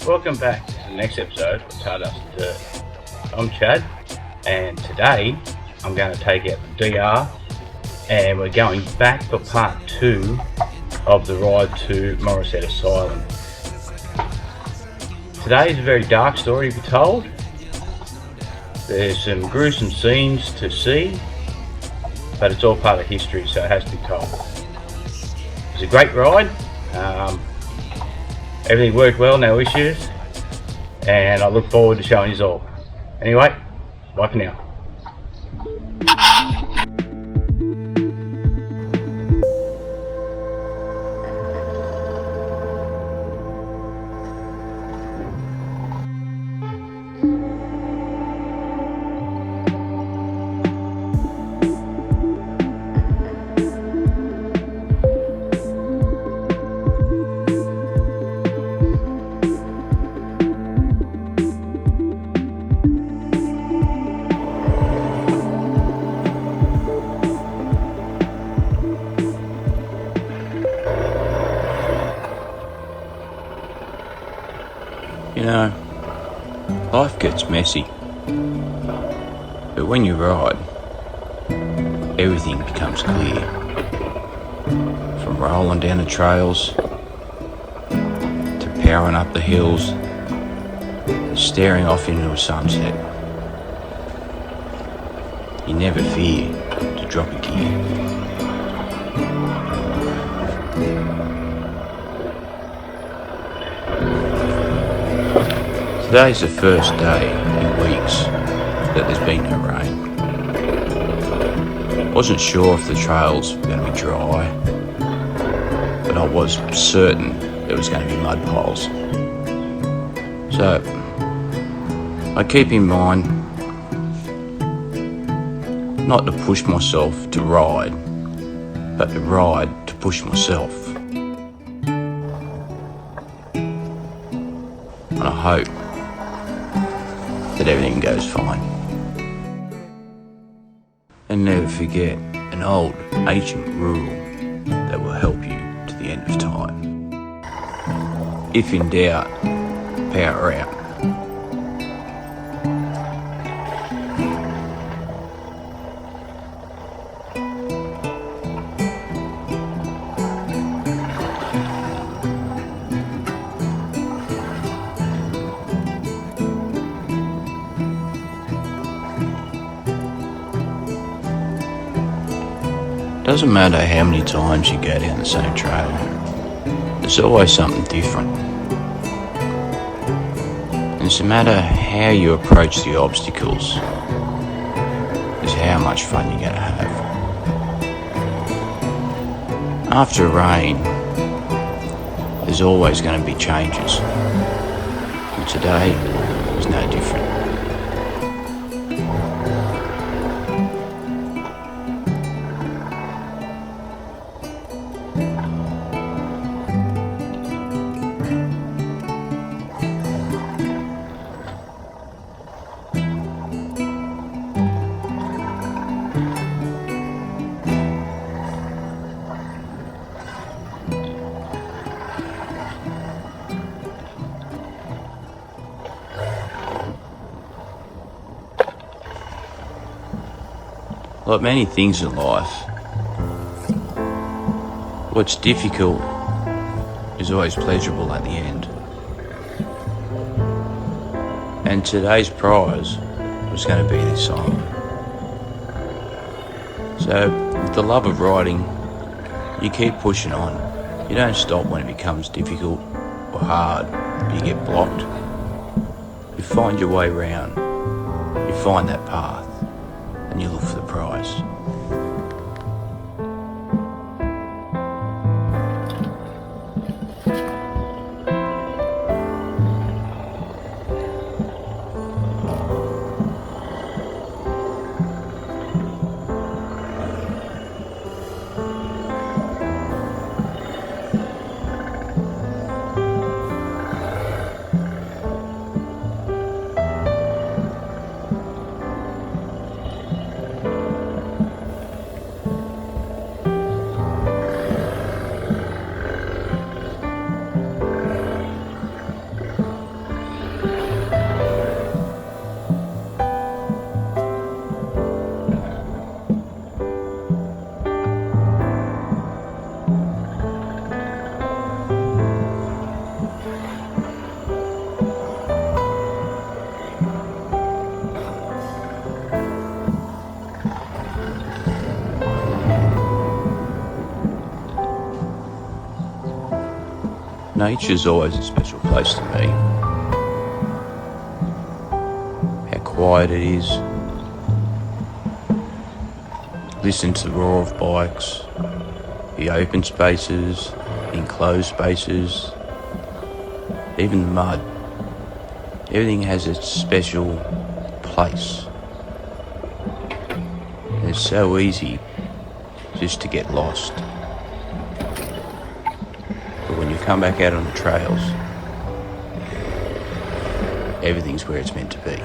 Welcome back to the next episode of Stardust Dirt. I'm Chad, and today I'm going to take out the DR, and we're going back for part 2 of the ride to Morisset Asylum. Today is a very dark story to be told. There's some gruesome scenes to see, but it's all part of history, so it has to be told. It was a great ride. Everything worked well, no issues, and I look forward to showing you all. Anyway, bye for now. You know, life gets messy, but when you ride, everything becomes clear. From rolling down the trails, to powering up the hills, staring off into a sunset. You never fear to drop a gear. Today's the first day in weeks that there's been no rain. Wasn't sure if the trails were going to be dry, but I was certain there was going to be mud piles. So I keep in mind not to push myself to ride, but to ride to push myself. And I hope that everything goes fine. And never forget an old ancient rule that will help you to the end of time. If in doubt, power out. Doesn't matter how many times you go down the same trail, there's always something different. And it's a matter how you approach the obstacles, is how much fun you're going to have. After rain, there's always going to be changes. And today was no different. Like many things in life, what's difficult is always pleasurable at the end. And today's prize was going to be this song. So, with the love of riding, you keep pushing on. You don't stop when it becomes difficult or hard, or you get blocked. You find your way round. You find that path. And you look for the prize. Nature's always a special place to me. How quiet it is. Listen to the roar of bikes, the open spaces, the enclosed spaces, even the mud. Everything has its special place. And it's so easy just to get lost. But when you come back out on the trails, everything's where it's meant to be.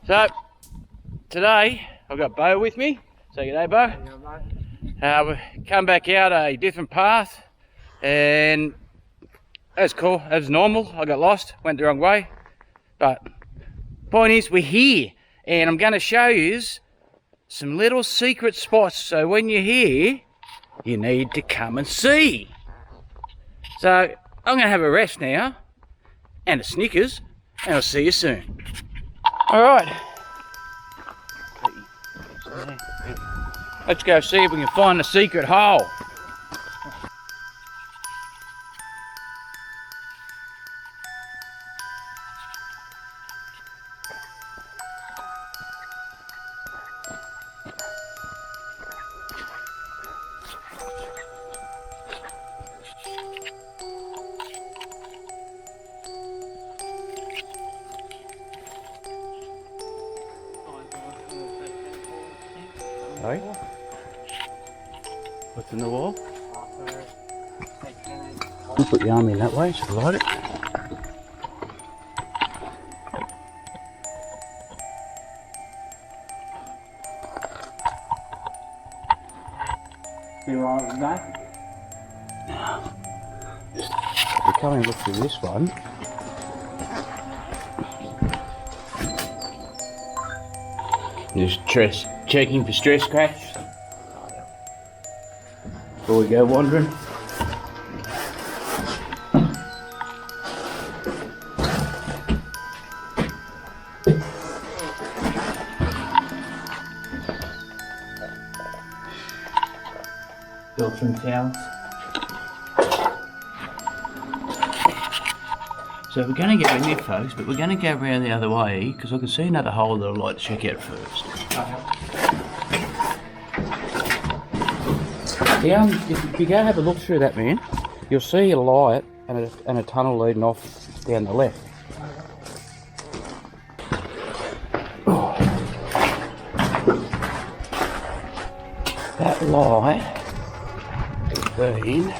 So, today I've got Bo with me. Say good day, Bo. We've come back out a different path, and that's cool. That's normal. I got lost, went the wrong way. But point is, we're here, and I'm going to show you some little secret spots. So when you're here, you need to come and see. So I'm going to have a rest now, and a Snickers, and I'll see you soon. Alright, let's go see if we can find the secret hole. Hey? What's in the wall? You put your arm in that way so I light it. You alright with that? No. We'll come and look through this one. Just checking for stress scratch before we go wandering. Filtering towels. So we're going to go in there, folks, but we're going to go around the other way because I can see another hole that I'd like to check out first. If you go have a look through that, man, you'll see a light and a tunnel leading off down the left. Oh. That light has been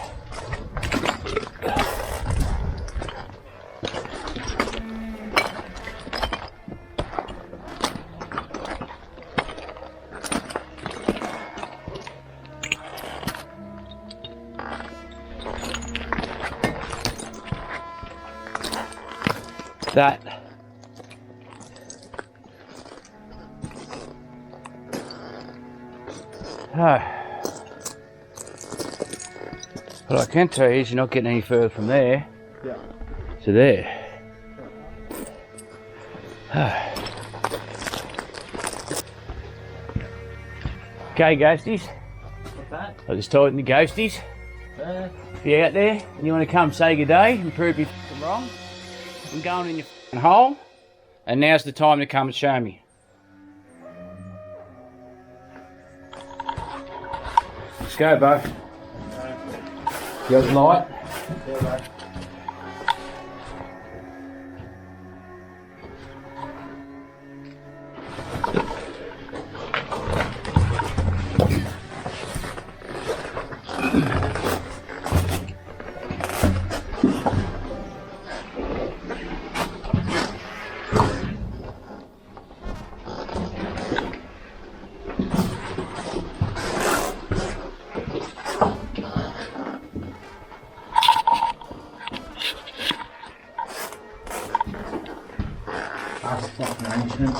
that what I can tell you is you're not getting any further from there to there. Okay, ghosties. What's that? I just told the ghosties. If you're out there and you want to come say good day and prove you're wrong, I'm going in your hole, and now's the time to come and show me. Let's go, Bo. You got the light? Yeah, that's fucking ancient.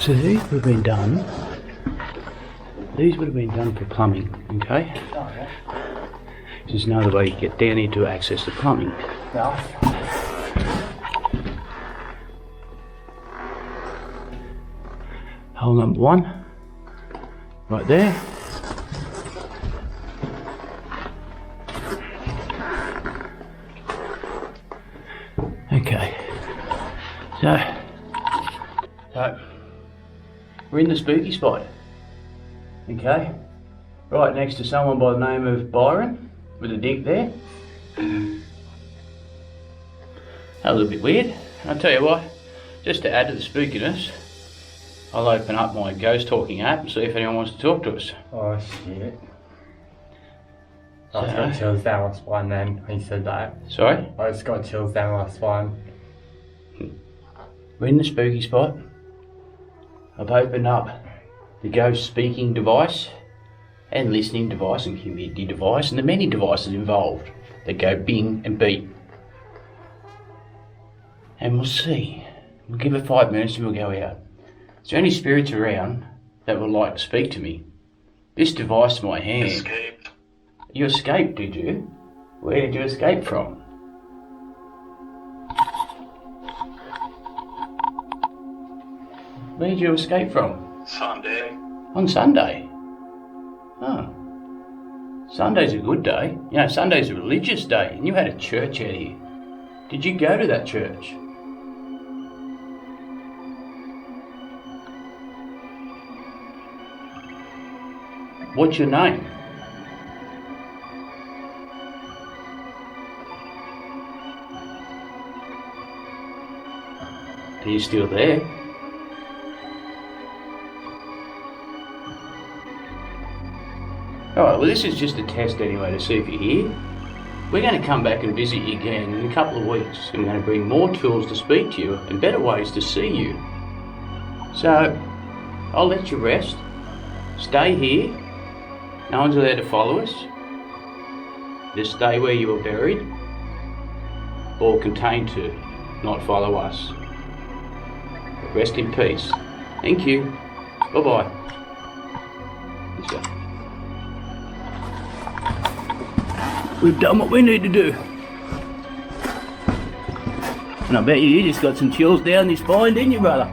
So these would have been done. These would have been done for plumbing, okay? Oh, yeah. There's no other way you get down here to access the plumbing. No. Hole number one, right there. Okay, so we're in the spooky spot, okay? Right next to someone by the name of Byron, with a dig there. That was a bit weird. I'll tell you what, just to add to the spookiness, I'll open up my ghost talking app and see if anyone wants to talk to us. Oh shit. I just got chills down my spine then when you said that. Sorry? I just got chills down my spine. We're in the spooky spot. I've opened up the ghost speaking device and listening device and community device and the many devices involved that go bing and beep. And we'll see. We'll give it 5 minutes and we'll go out. Is there any spirits around that would like to speak to me? This device in my hand. Escaped. You escaped, did you? Where did you escape from? Where did you escape from? Sunday. On Sunday? Oh. Sunday's a good day. You know, Sunday's a religious day, and you had a church out here. Did you go to that church? What's your name? Are you still there? Alright, well this is just a test anyway to see if you're here. We're going to come back and visit you again in a couple of weeks. And we're going to bring more tools to speak to you and better ways to see you. So, I'll let you rest. Stay here. No one's allowed to follow us. Just stay where you were buried. Or contained to, not follow us. Rest in peace. Thank you. Bye-bye. Let's go. We've done what we need to do. And I bet you just got some chills down your spine, didn't you, brother?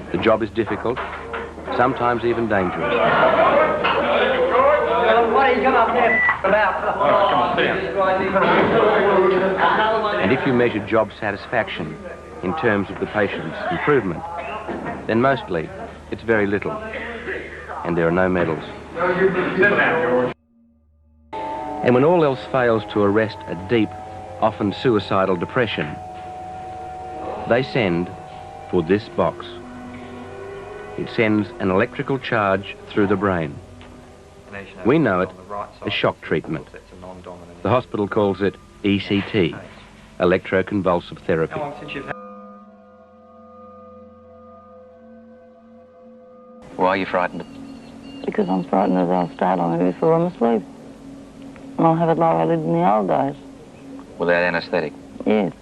The job is difficult, sometimes even dangerous. And if you measure job satisfaction in terms of the patient's improvement, then mostly it's very little, and there are no medals. And when all else fails to arrest a deep, often suicidal depression, they send for this box. It sends an electrical charge through the brain. We know it as shock treatment. The hospital calls it ECT, electroconvulsive therapy. Why are you frightened? Because I'm frightened that I'll start on it before I'm asleep. And I'll have it like I did in the old days. Without anaesthetic? Yes.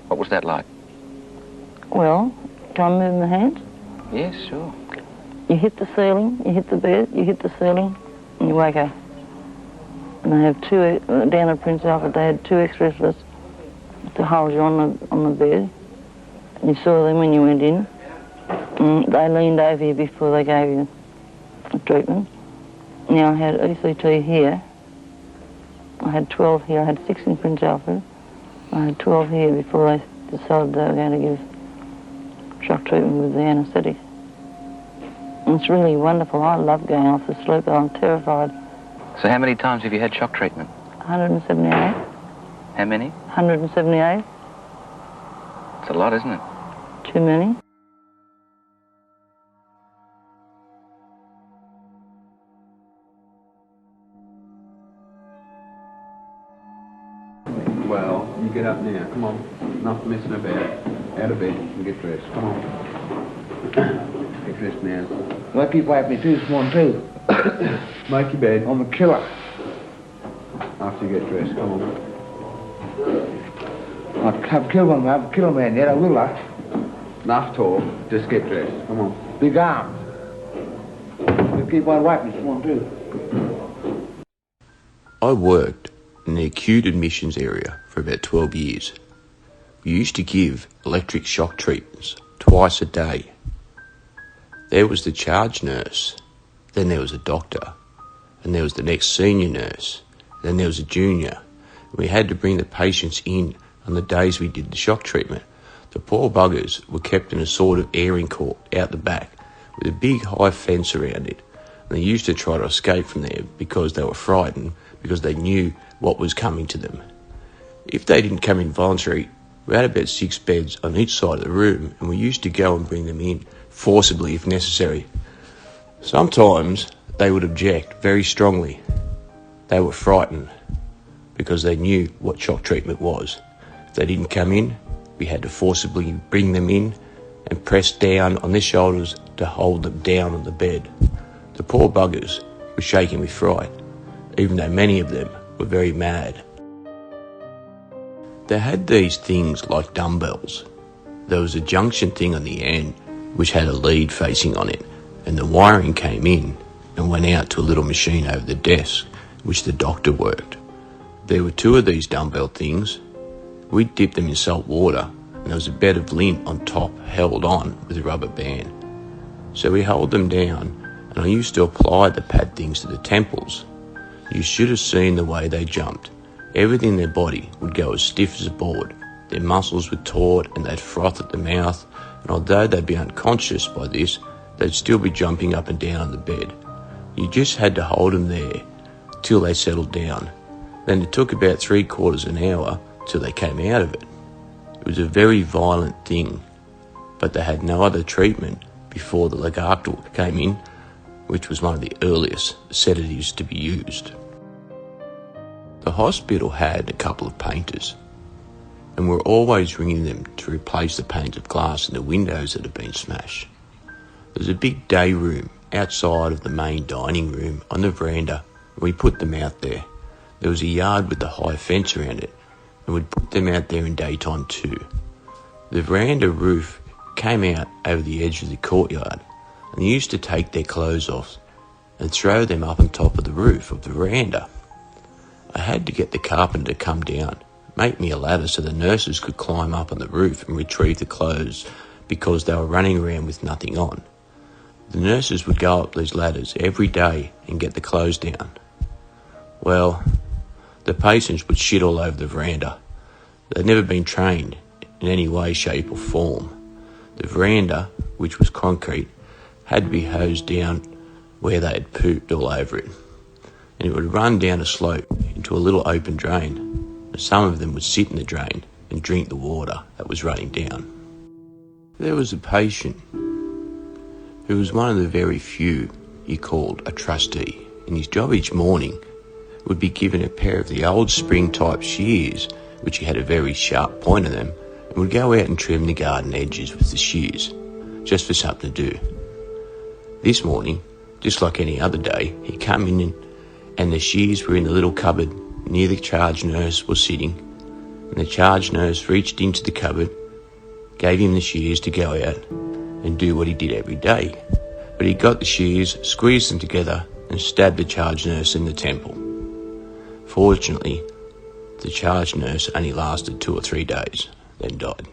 What was that like? Well, can I move my hands? Yes, sure. You hit the ceiling, you hit the bed, you hit the ceiling, and you wake up. And they have two, down at Prince Alfred, they had two extras to hold you on the bed. And you saw them when you went in. And they leaned over you before they gave you the treatment. Now I had ECT here. I had 12 here. I had 6 in Prince Alfred. I had 12 here before they decided they were going to give shock treatment with the anaesthetic. And it's really wonderful. I love going off to sleep, but I'm terrified. So how many times have you had shock treatment? 178. How many? 178. It's a lot, isn't it? Too many. Well, you get up now. Come on. Enough messing about. Out of bed and get dressed. Come on. Get dressed now. Well, keep wiping me too this morning too. Make your bed I'm a killer. after you get dressed. Come on. I've killed one man. I've killed a man yet. I will. Enough talk. Just get dressed. Come on. Big arms. We'll keep on wiping this morning too. I worked in the acute admissions area for about 12 years. We used to give electric shock treatments twice a day. There was the charge nurse, then there was a doctor, and there was the next senior nurse, then there was a junior. We had to bring the patients in on the days we did the shock treatment. The poor buggers were kept in a sort of airing court out the back with a big high fence around it. And they used to try to escape from there because they were frightened, because they knew what was coming to them. If they didn't come in voluntary, we had about 6 beds on each side of the room, and we used to go and bring them in forcibly if necessary. Sometimes they would object very strongly. They were frightened because they knew what shock treatment was. If they didn't come in, we had to forcibly bring them in and press down on their shoulders to hold them down on the bed. The poor buggers were shaking with fright, even though many of them were very mad. They had these things like dumbbells. There was a junction thing on the end which had a lead facing on it, and the wiring came in and went out to a little machine over the desk which the doctor worked. There were 2 of these dumbbell things. We'd dip them in salt water, and there was a bed of lint on top held on with a rubber band. So we held them down, and I used to apply the pad things to the temples. You should have seen the way they jumped. Everything in their body would go as stiff as a board. Their muscles were taut and they'd froth at the mouth, and although they'd be unconscious by this, they'd still be jumping up and down on the bed. You just had to hold them there till they settled down. Then it took about 3/4 an hour till they came out of it. It was a very violent thing, but they had no other treatment before the Lagarto came in, which was one of the earliest sedatives to be used. The hospital had a couple of painters, and and were always ringing them to replace the panes of glass in the windows that had been smashed. There was a big day room outside of the main dining room on the veranda, and we put them out there. There was a yard with a high fence around it, and we'd put them out there in daytime too. The veranda roof came out over the edge of the courtyard, and they used to take their clothes off and throw them up on top of the roof of the veranda. I had to get the carpenter to come down, make me a ladder so the nurses could climb up on the roof and retrieve the clothes because they were running around with nothing on. The nurses would go up these ladders every day and get the clothes down. Well, the patients would shit all over the veranda. They'd never been trained in any way, shape or form. The veranda, which was concrete, had to be hosed down where they had pooped all over it, and it would run down a slope into a little open drain, and some of them would sit in the drain and drink the water that was running down. There was a patient who was one of the very few you called a trustee, and his job each morning would be given a pair of the old spring-type shears, which had a very sharp point on them, and would go out and trim the garden edges with the shears, just for something to do. This morning, just like any other day, he came in and the shears were in the little cupboard near the charge nurse was sitting, and the charge nurse reached into the cupboard, gave him the shears to go out and do what he did every day. But he got the shears, squeezed them together and stabbed the charge nurse in the temple. Fortunately, the charge nurse only lasted 2 or 3 days, then died.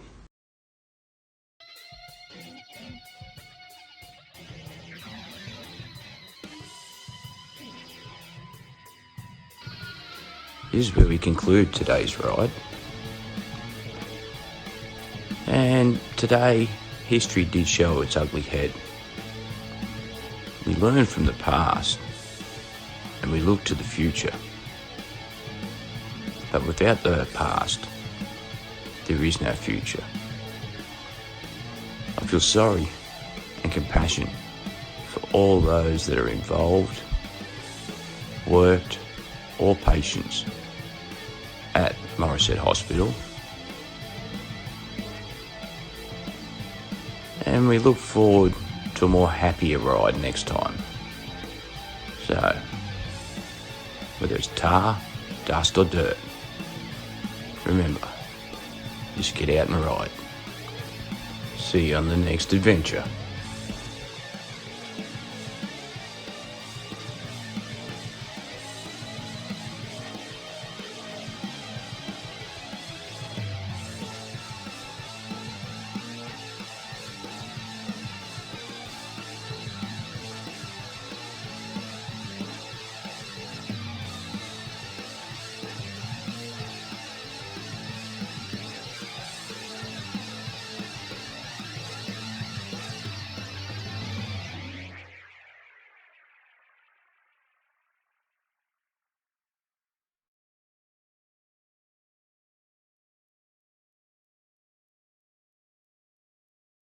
This is where we conclude today's ride. And today, history did show its ugly head. We learn from the past and we look to the future. But without the past, there is no future. I feel sorry and compassion for all those that are involved, worked, or patients at Morisset Hospital. And we look forward to a more happier ride next time. So, whether it's tar, dust or dirt, remember, just get out and ride. See you on the next adventure.